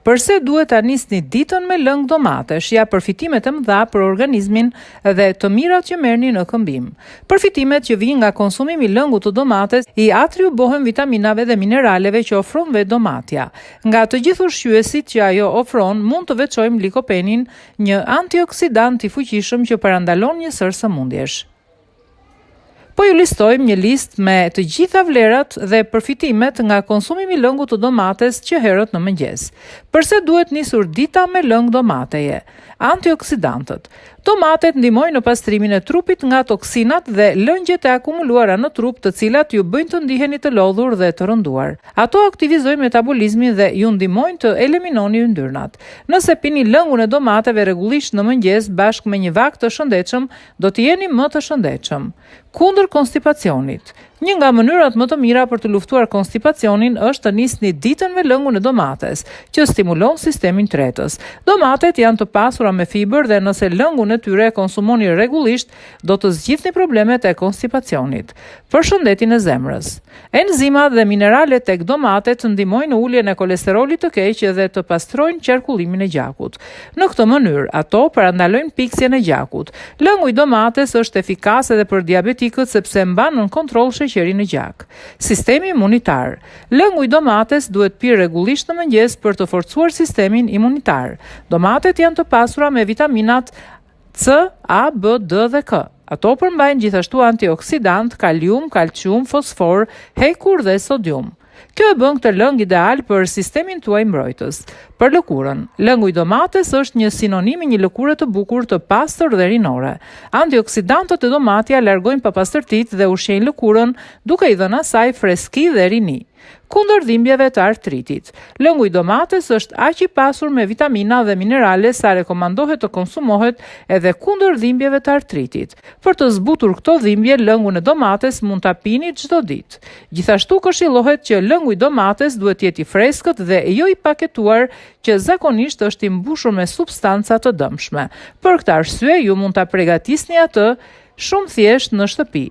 Përse duhet ta nisni ditën me lëng domatesh? Ja përfitimet e mëdha për organizmin dhe të mirat që merrni në këmbim. Përfitimet që vijnë nga konsumimi i lëngut të domates i atribuohen vitaminave dhe mineraleve që ofron vetë domatja. Nga të gjithë ushqyesit që ajo ofron, mund të veçojmë likopenin, një antioksidant i fuqishëm që parandalon një sër sëmundjesh. Po ju listojmë një listë me të gjitha vlerat dhe përfitimet nga konsumimi i lëngut të domates që herët në mëngjes. Përse duhet nisur dita me lëng domateje? Antioksidantët. Domatet ndihmojnë në pastrimin e trupit nga toksinat dhe lëngjet e akumuluara në trup, të cilat ju bëjnë të ndiheni të lodhur dhe të rënduar. Ato aktivizojnë metabolizmin dhe ju ndihmojnë të eliminoni yndyrnat. Nëse pini lëngun e domateve rregullisht në mëngjes bashkë me një vak të shëndetshëm, do të jeni më të shëndetshëm. Kundër konstipacionit. Një nga mënyrat më të mira për të luftuar konstipacionin është të nisni ditën me lëngun e domates, që stimulon sistemin tretës. Domatet janë të pasura me fiber dhe nëse lëngun e tyre konsumoni rregullisht, do të zgjidhni problemet e konstipacionit. Për shëndetin e zemrës. Enzimat dhe mineralet tek domatet ndihmojnë në uljen e kolesterolit të keq dhe të pastrojnë qarkullimin e gjakut. Në këtë mënyrë, ato parandalojnë piksjen e gjakut. Lëngu i domates është efikas edhe për diabetikët sepse mban në kontroll sheqerin e gjak. Sistemi imunitar. Lëngu i domates duhet pirë rregullisht në mëngjes për të forcuar sistemin imunitar. Domatet janë të pasura me vitaminat C, A, B, D dhe K. Ato përmbajnë gjithashtu antioksidant, kalium, kalcium, fosfor, hekur dhe sodium. Kjo e bën këtë lëng ideal për sistemin tuaj mbrojtës. Për lëkurën, lëngu i domates është një sinonim i një lëkure të bukur, të pastër dhe rinore. Antioksidantët e domatja largojnë papastërtitë dhe ushqejnë lëkurën, duke i dhënë asaj freski dhe rini. Kundër dhimbjeve të artritit. Lëngu i domates është aq i pasur me vitamina dhe minerale sa rekomandohet të konsumohet edhe kundër dhimbjeve të artritit. Për të zbutur këto dhimbje, lëngun e domates mund ta pini çdo ditë. Gjithashtu këshillohet që lëngu i domates duhet të jetë i freskët dhe jo i paketuar, që zakonisht është i mbushur me substanca të dëmshme. Për këtë arsye, ju mund ta përgatisni atë shumë thjesht në shtëpi.